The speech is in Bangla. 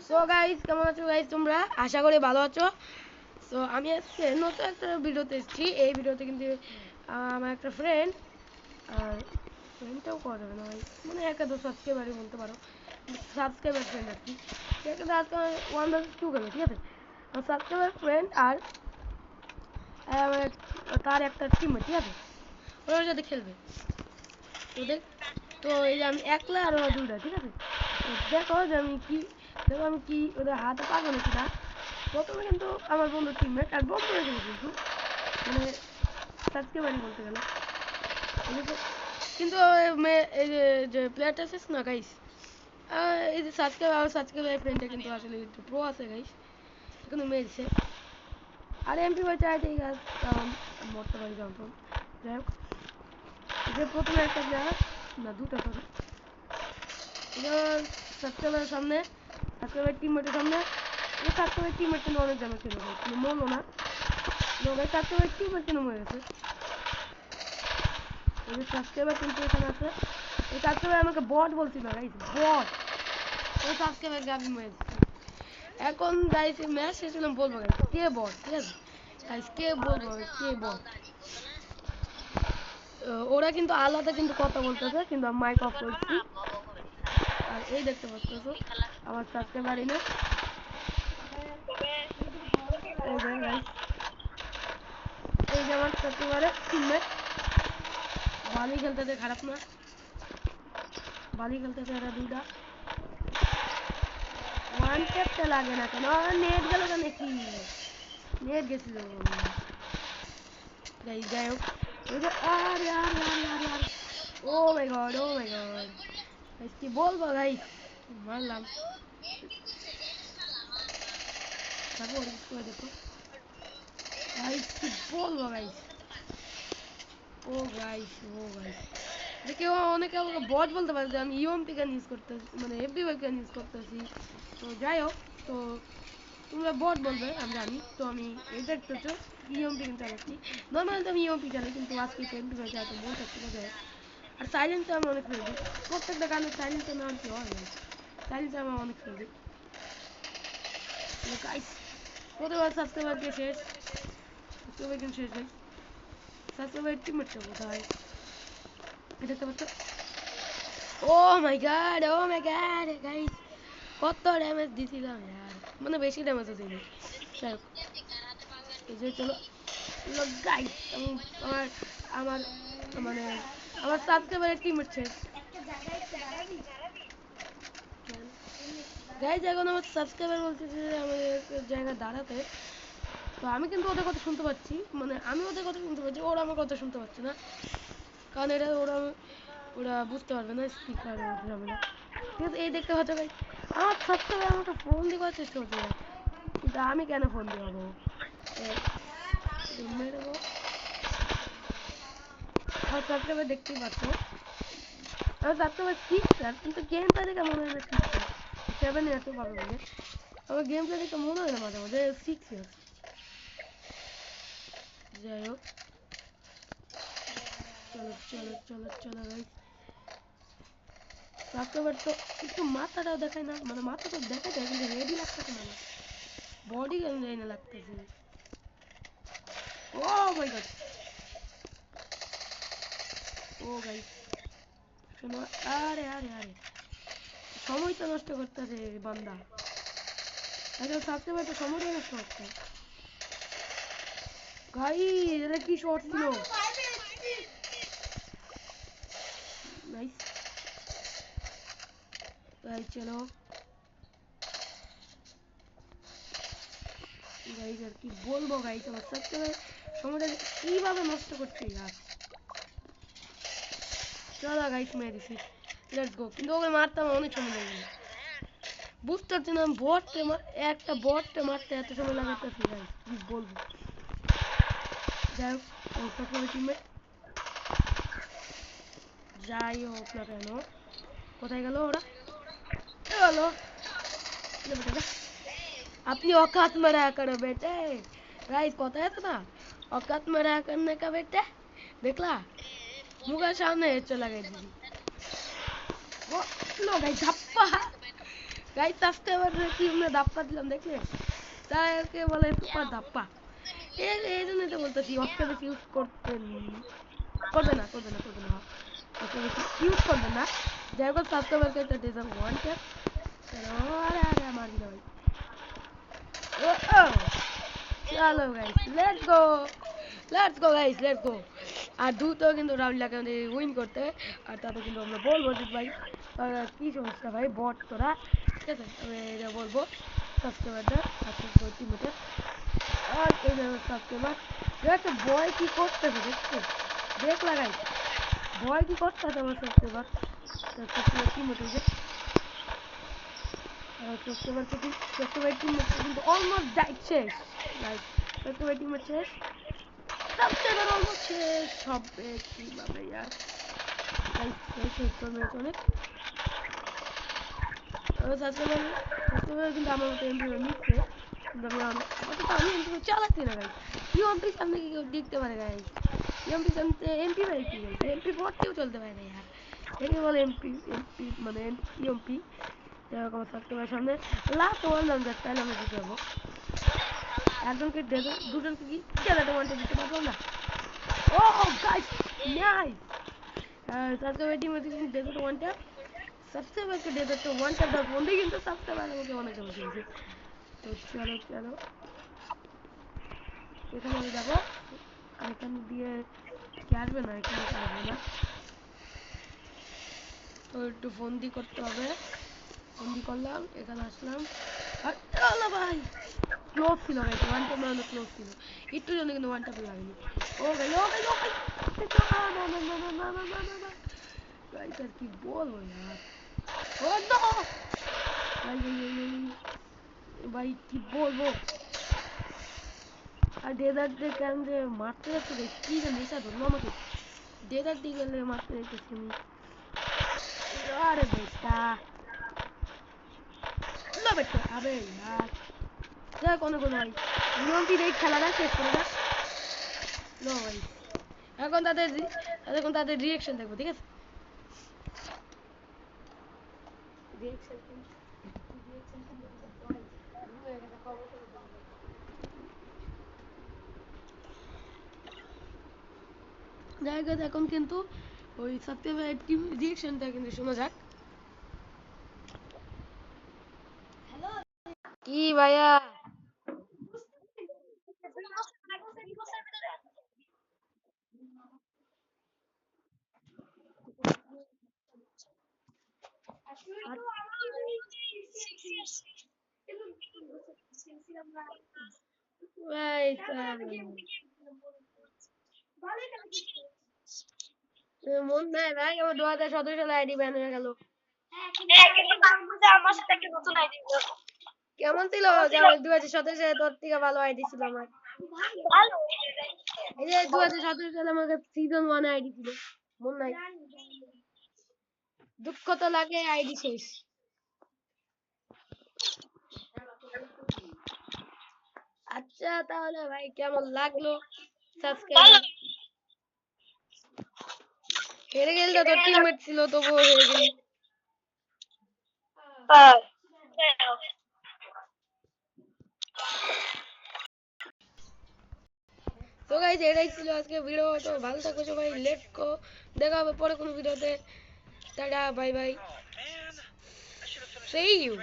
সো গাইস, কেমন আছো গাইস তোমরা? আশা করি ভালো আছো। সো আমি আজকে নতুন একটা ভিডিওতে এসেছি। এই ভিডিওতে কিন্তু আমার একটা ফ্রেন্ড, আর ফ্রেন্ডটাও করা যাবে না ভাই, মানে একাদো সাবস্ক্রাইবারই বলতে পারো, সাবস্ক্রাইবার ফ্রেন্ড আর কি। ঠিক আছে, আজকে 1 vs 2 খেলো, ঠিক আছে? সাবস্ক্রাইবার ফ্রেন্ড আর তার একটা টিমমেট, ঠিক আছে? ওর সাথে খেলবে। তো তো এই যে আমি একলা আর ওরা দুইটা, ঠিক আছে? দেখো যে আমি কি ওদের হাতে পাবো নাকি না। প্রথমে কিন্তু আমার বন্ধু টিমমেট আর বন্ধু হয়ে গেল, কিন্তু মানে সাবস্ক্রাইবারই বলতে গেলে। কিন্তু এই যে প্লেয়ারটা শেষ না গাইস, এই যে সাবস্ক্রাইবার ফ্রেন্ডটা কিন্তু আসলে একটু প্রো আছে গাইস, কিন্তু মেরেছে। আর এমপি ভাই চাই ঠিক আছে, কারণ মরতে পারি যখন। যাই হোক, যে প্রথমে একটা প্লেয়ার না দুটো, সরি, সাবস্ক্রাইবারের সামনে, সাবস্ক্রাইবার টিমমেটের সামনে, এই সাবস্ক্রাইবার টিমমেট কিন্তু অনেক ড্যামেজ ছিল, কিন্তু মরলো না। সাবস্ক্রাইবার টিমমেট কিন্তু মরে গেছে। এই যে সাবস্ক্রাইবার কিন্তু এখানে আছে, এই সাবস্ক্রাইবার আমাকে বট বলছিল গাইস, বট। ওই সাবস্ক্রাইবারকে আমি মেরে দিচ্ছি। এখন গাইস এই ম্যাচ শেষ হলাম বলবো গাইস কে বট, ঠিক আছে গাইস? কে বলবো কে বট? ওরা কিন্তু আলাদা কিন্তু কথা বলতেছে, কিন্তু আমি মাইক অফ করছি। আর এই দেখতে পাচ্ছ আমার সাবস্ক্রাইবার ইনে, এই যে আমার সাবস্ক্রাইবারের টিমমেট বালি খেলতেছে, খারাপ না, বালি খেলতেছে এরা দুইটা। ওয়ান ট্যাপটা লাগে না কেন? নেট গেল কেন? কি নেট গেছিল? যাই হোক, আরে আরে আরে আরে আরে, ও মাই গড, ও মাই গড গাইস, কি বলবো গাইস, মারলাম। তারপর করে দেখো গাইস, কি বলবো গাইস, ও গাইস, ও গাইস, দেখে অনেকে আমাকে বট বলতে পারে যে আমি ইউএমপি গান ইউজ করতেছি, মানে এফবিওয়াই গান ইউজ করতেছি। তো যাই হোক, তো তোমরা বট বলবে আমি জানি। তো আমি এটা দেখতেছো ইউএমপি গান চালাচ্ছি, নর্মালি তো আমি ইউএমপি চালাই, কিন্তু আজকে একটু এমপি গান চালাতে মন চাচ্ছিল। যাই হোক, আর সাইলেন্সটা আমার অনেক ফেভারিট, প্রত্যেকটা গানের সাইলেন্সের নাম কি হয়, সাইলেন্স আমার অনেক ফেভারিট গাইস। প্রথমবার সাবস্ক্রাইবারকে শেষ, সাবস্ক্রাইবার কিন্তু শেষ গাইস। সাবস্ক্রাইবার টিমমেটটা কোথায় দেখতে পাচ্ছ? ও মাই গড, ও মাই গড গাইস, কত ড্যামেজ দিছিলাম यार, মানে বেশি ড্যামেজ দিইনি। যাই হোক, এই যে চলো গাইস, আমার আমার মানে আমার সাবস্ক্রাইবারের টিমমেট শেষ গাইস। এখন আমার সাবস্ক্রাইবার বলতেছে যে আমাদের জায়গা দাঁড়াতে, তো আমি কিন্তু ওদের কথা শুনতে পাচ্ছি, মানে আমি ওদের কথা শুনতে পাচ্ছি, ওরা আমার কথা শুনতে পাচ্ছে না, কারণ এটা ওরা ওরা বুঝতে পারবে না, স্পিকার ঝামেলা। ঠিক আছে, এই দেখতে পাচ্ছ ভাই, আমার সাবস্ক্রাইবার আমাকে ফোন দেওয়ার চেষ্টা হচ্ছে, কিন্তু আমি কেন ফোন দেবো? মেরে দেবো। আমার সাবস্ক্রাইবার দেখতেই পাচ্ছ, আমার সাবস্ক্রাইবার 6 কিন্তু গেম প্লে দেখে মনে হয় না 7 ইয়ার্সও পাবে বলে। আমার গেম প্লে দেখে মনে হয় না মাঝে মাঝে 6 ইয়ার্স। যাই হোক, চলো চলো চলো চলো গাইস, সাবস্ক্রাইবার তো একটু মাথাটাও দেখায় না, মানে মাথা তো দেখা যায় কিন্তু রেডি লাগতেছে না, বডি কেন যায় না লাগতেছে। ও মাই গড, ও গাইস শোনো, আরে আরে আরে, সময় তো নষ্ট করতেছে বান্দা, একদম সাবস্ক্রাইবার তো সময়টাই নষ্ট হচ্ছে গাইস। এটা কি শর্ট ছিল গাইস, গাইস চলো গাইস, আর কি বলবো গাইস, আমার সাবস্ক্রাইবার সময়টা কিভাবে নষ্ট করছে यार। চলো গাইস, মেরে দিছি, লেটস গো। কিন্তু ওকে মারতে আমার অনেক সময় লেগে গেল, বুঝতে পারছি না বটকে একটা বটকে মারতে এত সময় লাগাতেছি গাইস, কি বলবো। যাই হোক, আমার সাবস্ক্রাইবার টিমমেট যাই হোক না কেন, কোথায় গেল ওরা? হলো, अपनी औकात में रहा करो बेटे। गाइस কথা আছে না, औकात में रहा करने का बेटे, দেখলা মুখের সামনে চলে গেছি। ও লো গাইস ধাপ্পা গাইস সাবস্ক্রাইবার কি আমরা ধাপ্পা দিলাম দেখলে, তাকে বলে সুপার ধাপ্পা। এই জন্যই তো বলতেছি অস্ত্র বেশি ইউজ করবে না অস্ত্র বেশি ইউজ করবে না। যাই হোক সাবস্ক্রাইবারকে একটা দিয়ে যাবো ওয়ান ট্যাপ। আরে আরে আমার দিলে ভাই। ও ও চলো guys let's go guys let's go. আর দ্রুত কিন্তু রাউন্ড লাগে আমাদের উইন করতে। আর তাতে কিন্তু আমরা বলবো যে ভাই কি সমস্যা ভাই বট তোরা, ঠিক আছে আমি এটা বলবো সাবস্ক্রাইবারটা সাবস্ক্রাইব টিমেতে। আর এই যে সাবস্ক্রাইবার দেখো বয় কি করতেছে দেখছো, দেখ লাগাই বয় কি করতেছে আমার সাবস্ক্রাইবার টিমেতে যে সাবস্ক্রাইবার টিমেতে কিন্তু অলমোস্ট শেষ গাইস, সাবস্ক্রাইবার টিমের শেষ, সাবস্ক্রাইবার অলমোস্ট শেষ হবে কিভাবে यार গাইস শেষ করবে অনেক সাবস্ক্রাইবার কিন্তু আমার মতো এমপি নিচ্ছে কিন্তু আমি আপাতত আমি এমপি চালাচ্ছি না গাইস। ইউএমপি সামনে কি কেউ দেখতে পারে গাইস, ইউএমপি সামনে এমপি ভাই কি গাইস, এমপি পড়তেও চলতে পারে না यार, একে বলে এমপি মানে ইউএমপি। এরকম সাবস্ক্রাইবার সামনে লাস্ট ওয়ান রাউন্ড তাহলে আমি জিতে যাবো। একজনকে দুজনকে কি খেলাতে ওয়ানটা দিতে পারবো না। ও গাইস নাইস, সাবস্ক্রাইবার টিম আছে কিন্তু ডেজার্ট ওয়ানটা, সাবস্ক্রাইবারকে ডেজার্ট ওয়ানটা দেওয়ার বন্ধে কিন্তু সাবস্ক্রাইবার আমাকে অনেকটা বেশি দিয়েছে। তো চলো এখানে আমি যাবো, আর এখানে দিয়ে কি আসবে না, এখানে আসবে না, তো একটু ফন্দি করতে হবে। ফন্দি করলাম, এখানে আসলাম আর চলো ভাই ক্লোজ ছিল ভাই, ওয়ান ট্যাপ মানে ক্লোজ ছিল একটু জন্য কিন্তু ওয়ান ট্যাপ লাগেনি। ও ভাই না গাইস আর কি বলবো यार, ও নো ভাই কি বলবো। আর ডেজার্টে কেন যে মারতে যাচ্ছে রে, কি যে নেশা ধরলো আমাকে, ডেজার্ট দিয়ে গেলে মারতে যাইতেছি আমি। আরে বেটা না বেটা আবে यार যা কোনো ভাই নিয়মটি দেখ খেলাটা শেষ করে দাও নো ভাই। এখন তাদের রিঅ্যাকশন দেখবো, ঠিক আছে রিঅ্যাকশন জায়গা এখন কিন্তু ওই সাবস্ক্রাইবার টিম রিঅ্যাকশনটা কিন্তু শোনা যাক। কি ভাইয়া ভাই মন নাই ভাই, আমার 2017 সালে আইডি ব্যান হয়ে গেল। কেমন ছিল যে আমার 2017 সালে তোর থেকে ভালো আইডি ছিল আমার, এই যে 2017 সালে আমার সিজন 1 আইডি ছিল, মন নাই, দুঃখ তো লাগে আইডি শেষ। আচ্ছা তাহলে ভাই কেমন লাগলো সাবস্ক্রাইব, হেরে গেল তো তোর টিমমেট ছিল তবুও হেরে গেলি। তো গাইস এটাই ছিল আজকে ভিডিও, তো ভালো থাকো সবাই, লেটস গো, দেখা হবে পরে কোনো ভিডিওতে, tata bye bye, see you।